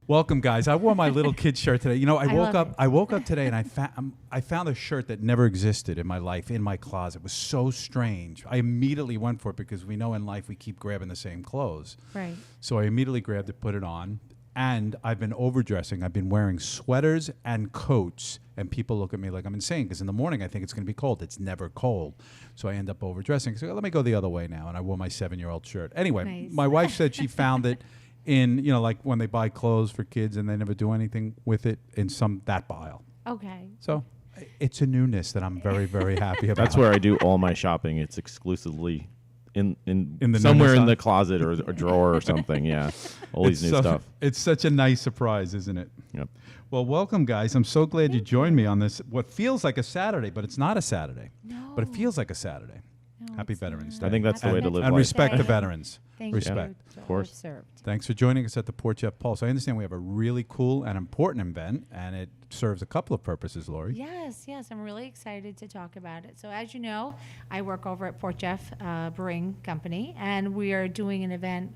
Welcome, guys. I wore my little kid shirt today. You know, I woke up today and I found a shirt that never existed in my life in my closet. It was so strange. I immediately went for it because we know in life we keep grabbing the same clothes. Right. So I immediately grabbed it, put it on, and I've been overdressing. I've been wearing sweaters and coats, and people look at me like I'm insane because in the morning I think it's going to be cold. It's never cold. So I end up overdressing. So let me go the other way now, and I wore my 7-year-old shirt. Anyway, Nice. My wife said she found it in, you know, like when they buy clothes for kids and they never do anything with it in that pile. Okay. So it's a newness that I'm very, very happy about. That's where I do all my shopping. It's exclusively in the somewhere in newness the closet or a drawer or something. Yeah, all these new stuff. It's such a nice surprise, isn't it? Yep. Well, welcome, guys. I'm so glad you joined me on this, what feels like a Saturday, but it's not a Saturday. No. But it feels like a Saturday. No, Happy it's Veterans not. Day. I think that's the way to live And life. respect the veterans. Thank Respect. you. To Of course. all served. Thanks for joining us at the Port Jeff Pulse. I understand we have a really cool and important event, and it serves a couple of purposes, Lori. Yes. I'm really excited to talk about it. So as you know, I work over at Port Jeff Brewing Company, and we are doing an event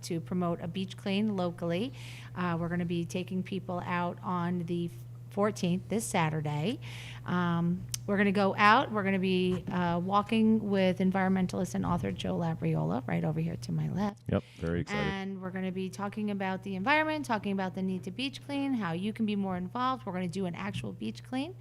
to promote a beach clean locally. We're going to be taking people out on the 14th, this Saturday. We're going to go out. We're going to be walking with environmentalist and author Joe Labriola right over here to my left. Yep. Very excited. And we're going to be talking about the environment, talking about the need to beach clean, how you can be more involved. We're going to do an actual beach clean.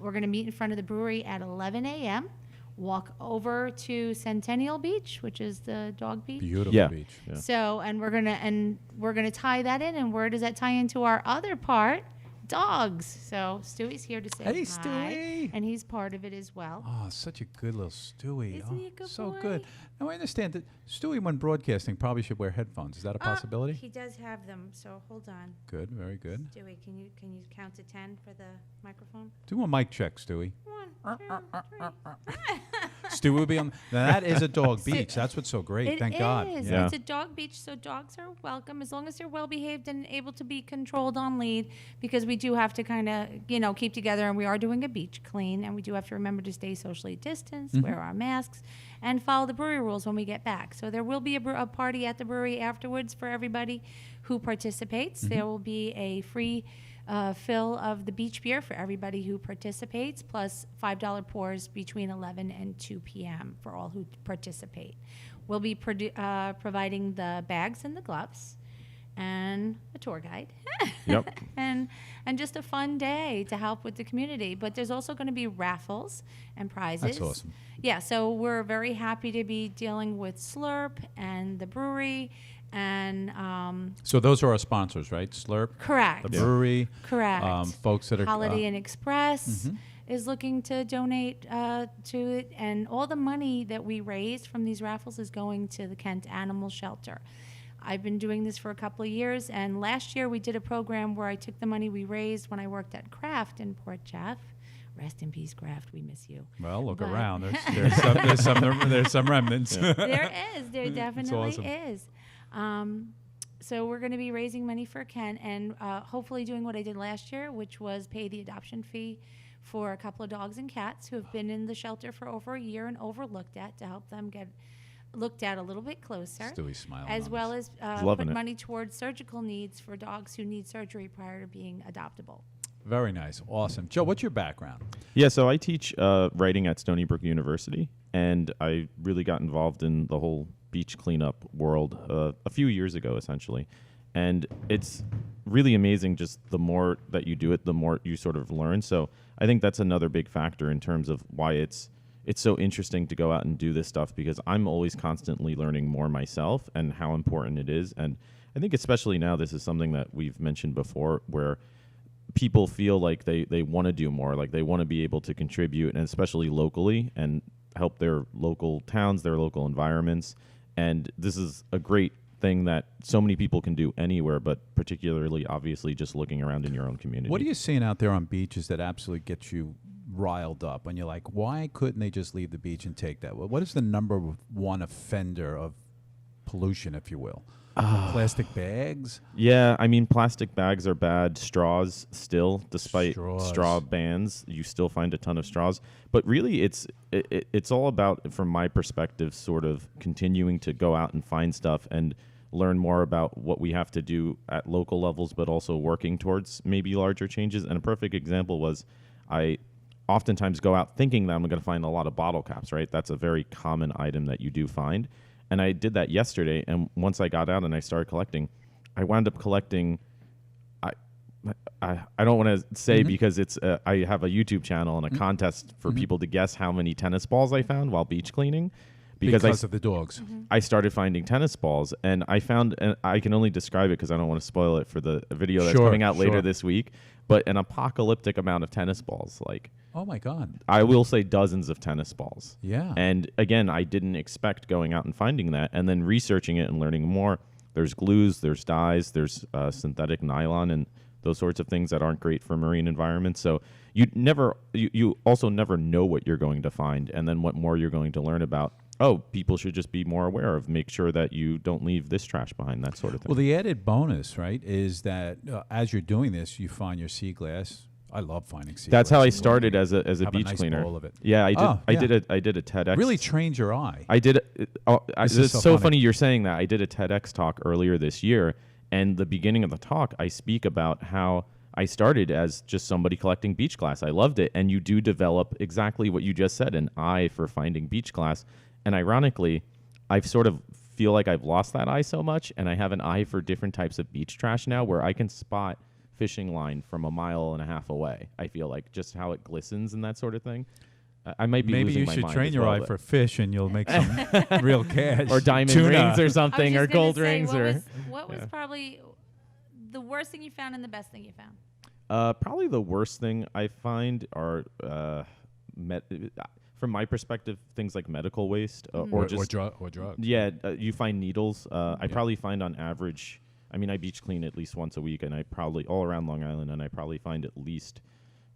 We're going to meet in front of the brewery at 11 a.m., walk over to Centennial Beach, which is the dog beach. Beautiful beach. Yeah. So, and we're gonna tie that in. And where does that tie into our other part? Dogs. So Stewie's here to say Hey, hi, Stewie. and he's part of it as well. Oh, such a good little Stewie. Isn't he a good so boy? good. Now, I understand that Stewie, when broadcasting, probably should wear headphones. Is that a possibility? He does have them. So hold on, Good, very good. Stewie. Can you count to 10 for the microphone? Do a mic check, Stewie. 1, 2, 3. Stewie will be on. Now, that is a dog beach. That's what's so great. It Thank God. is. Yeah. It's a dog beach, so dogs are welcome as long as they're well behaved and able to be controlled on lead, because we do have to kind of, keep together, and we are doing a beach clean, and we do have to remember to stay socially distanced, wear our masks, and follow the brewery rules when we get back. So there will be a party at the brewery afterwards for everybody who participates. There will be a free fill of the beach beer for everybody who participates, plus $5 pours between 11 and 2 p.m. for all who participate. We'll be providing the bags and the gloves and a tour guide. Yep. and just a fun day to help with the community. But there's also going to be raffles and prizes. That's awesome. Yeah, so we're very happy to be dealing with Slurp and the brewery. And So those are our sponsors, right? Slurp, correct. the brewery, Correct. folks that are Holiday Inn Express is looking to donate to it, and all the money that we raise from these raffles is going to the Kent Animal Shelter. I've been doing this for a couple of years, and last year we did a program where I took the money we raised when I worked at Kraft in Port Jeff. Rest in peace, Kraft. We miss you. Well, look But- around. There's some remnants. There is. There definitely awesome. is. So we're going to be raising money for Ken, and hopefully doing what I did last year, which was pay the adoption fee for a couple of dogs and cats who have been in the shelter for over a year and overlooked at, to help them get looked at a little bit closer, Stewie's smiling as on well us. as loving put it. money towards surgical needs for dogs who need surgery prior to being adoptable. Very nice. Awesome. Joe, what's your background? Yeah, so I teach writing at Stony Brook University, and I really got involved in the whole beach cleanup world a few years ago, essentially. And it's really amazing, just the more that you do it, the more you sort of learn. So I think that's another big factor in terms of why it's so interesting to go out and do this stuff, because I'm always constantly learning more myself and how important it is. And I think especially now, this is something that we've mentioned before, where people feel like they want to do more, like they want to be able to contribute, and especially locally, and help their local towns, their local environments. And this is a great thing that so many people can do anywhere, but particularly, obviously, just looking around in your own community. What are you seeing out there on beaches that absolutely gets you riled up when you're like, why couldn't they just leave the beach and take that? What is the number one offender of pollution, if you will? Plastic bags? Yeah, I mean, plastic bags are bad. Straws still, despite Straws. straw bans, you still find a ton of straws. But really, it's all about, from my perspective, sort of continuing to go out and find stuff and learn more about what we have to do at local levels, but also working towards maybe larger changes. And a perfect example was I oftentimes go out thinking that I'm going to find a lot of bottle caps, right? That's a very common item that you do find. And I did that yesterday. And once I got out and I started collecting, I wound up collecting, I don't want to say because it's I have a YouTube channel and a contest for people to guess how many tennis balls I found while beach cleaning. Because of the dogs. I started finding tennis balls, and I found, and I can only describe it because I don't want to spoil it for the video that's coming out later this week, but an apocalyptic amount of tennis balls. Like, oh my God. I will say dozens of tennis balls. Yeah. And again, I didn't expect going out and finding that, and then researching it and learning more. There's glues, there's dyes, there's synthetic nylon, and those sorts of things that aren't great for marine environments. So you also never know what you're going to find, and then what more you're going to learn about. Oh, people should just be more aware of, make sure that you don't leave this trash behind, that sort of thing. Well, the added bonus, right, is that as you're doing this, you find your sea glass. I love finding sea glass. That's how I started as a beach nice cleaner. bowl of it. Yeah, I did. Oh, yeah. I did a TEDx. Really trained your eye. I did. This is It's so so funny. funny you're saying that. I did a TEDx talk earlier this year, and the beginning of the talk, I speak about how I started as just somebody collecting beach glass. I loved it, and you do develop exactly what you just said, an eye for finding beach glass. And ironically, I've sort of feel like I've lost that eye so much, and I have an eye for different types of beach trash now, where I can spot fishing line from 1.5 miles away. I feel like just how it glistens and that sort of thing. I might be Maybe losing you my should mind train as your well, eye but- for fish, and you'll make some real cash. or diamond Tuna. rings or I was something, just or gonna gold say, rings, or what was probably the worst thing you found and the best thing you found? probably the worst thing I find are from my perspective, things like medical waste or just drugs. Yeah, you find needles. I probably find on average, I mean, I beach clean at least once a week, and I probably all around Long Island, and I probably find at least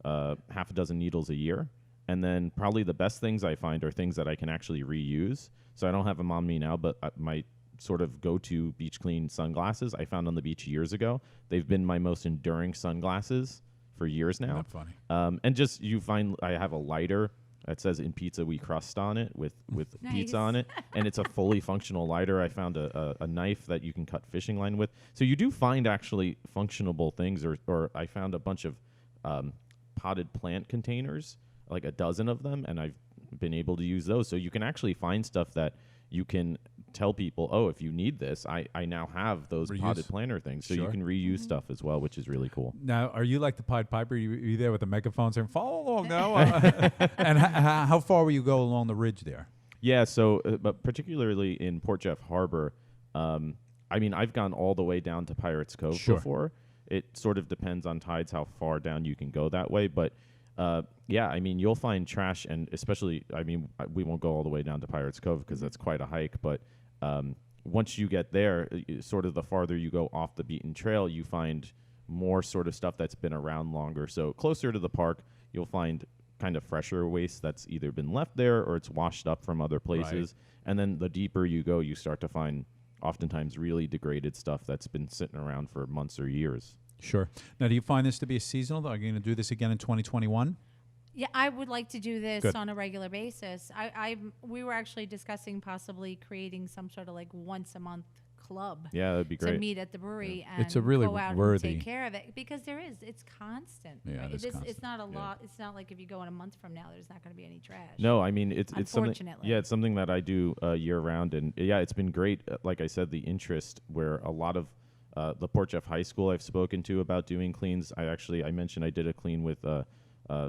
half a dozen needles a year. And then probably the best things I find are things that I can actually reuse. So I don't have them on me now, but my sort of go-to beach clean sunglasses I found on the beach years ago. They've been my most enduring sunglasses for years now. Not funny. And just you find I have a lighter that says "In pizza we crust" on it with Nice. pizza on it, and it's a fully functional lighter. I found a knife that you can cut fishing line with. So you do find actually functionable things, or I found a bunch of potted plant containers, like a dozen of them, and I've been able to use those. So you can actually find stuff that you can tell people, oh, if you need this, I now have those potted planter things. So you Sure. can reuse stuff as well, which is really cool. Now, are you like the Pied Piper? You there with the megaphone saying, follow along now? And how far will you go along the ridge there? Yeah, so but particularly in Port Jeff Harbor, I mean, I've gone all the way down to Pirates Cove Sure. before. It sort of depends on tides how far down you can go that way, but yeah, I mean, you'll find trash, and especially, I mean, we won't go all the way down to Pirates Cove because that's quite a hike, but once you get there, sort of the farther you go off the beaten trail, you find more sort of stuff that's been around longer. So closer to the park, you'll find kind of fresher waste that's either been left there or it's washed up from other places. Right. And then the deeper you go, you start to find oftentimes really degraded stuff that's been sitting around for months or years. Sure. Now, do you find this to be seasonal? Are you going to do this again in 2021? Yeah, I would like to do this Good. on a regular basis. We were actually discussing possibly creating some sort of like once a month club. Yeah, that'd be great. To meet at the brewery and It's a really go out worthy. and take care of it, because it's constant. Yeah, right? it is It's constant. not a lot. It's not like if you go in a month from now, there's not going to be any trash. No, I mean it's something. Unfortunately. Yeah, it's something that I do year round, and yeah, it's been great. Like I said, the interest where a lot of the Port Jeff High School I've spoken to about doing cleans. I mentioned I did a clean with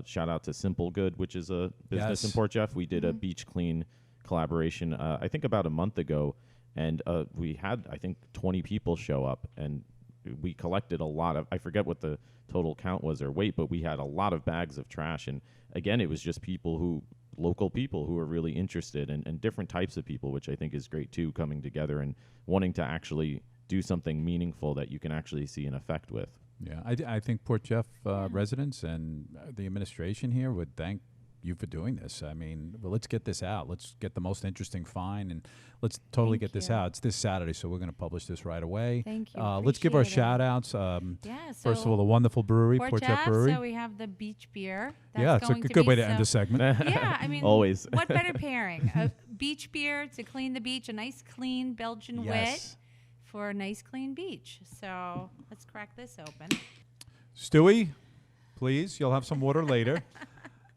shout out to Simple Good, which is a business in Port Jeff. We did a beach clean collaboration I think about a month ago, and we had I think 20 people show up, and we collected a lot of, I forget what the total count was or weight, but we had a lot of bags of trash. And again, it was just local people who are really interested, and different types of people, which I think is great too, coming together and wanting to actually do something meaningful that you can actually see an effect with. Yeah, I think Port Jeff residents and the administration here would thank you for doing this. I mean, well, let's get this out. Let's get the most interesting find, and let's totally Thank get this you. out. It's this Saturday, so we're going to publish this right away. Thank you. Let's give our Appreciate it. shout-outs. Yeah. First of all, the wonderful brewery, Port Jeff Brewery. So we have the beach beer. That's Yeah, it's a going to good way be to end the segment. Yeah, I mean, Always. What better pairing? A beach beer to clean the beach, a nice clean Belgian wit, for a nice clean beach. So let's crack this open. Stewie, please, you'll have some water later.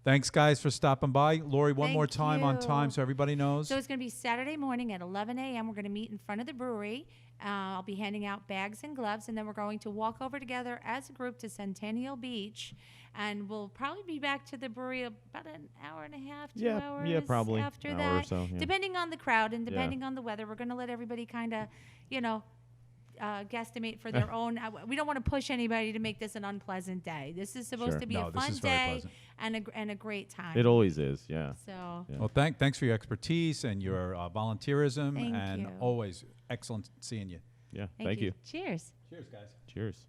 Thanks, guys, for stopping by. Lori, one more Thank time on you. time so everybody knows. So it's going to be Saturday morning at 11 a.m. We're going to meet in front of the brewery. I'll be handing out bags and gloves, and then we're going to walk over together as a group to Centennial Beach, and we'll probably be back to the brewery about an hour and a half, 2 hours probably after hour that, or so, yeah. depending on the crowd and depending on the weather. We're going to let everybody kind of, guesstimate for their own. We don't want to push anybody to make this an unpleasant day. This is supposed Sure. to be No, a this fun is very day pleasant. and a great time. It always is, yeah. So Yeah. Well, thanks for your expertise and your volunteerism, Thank and you. always excellent seeing you. Yeah, thank you. Cheers. Cheers, guys. Cheers.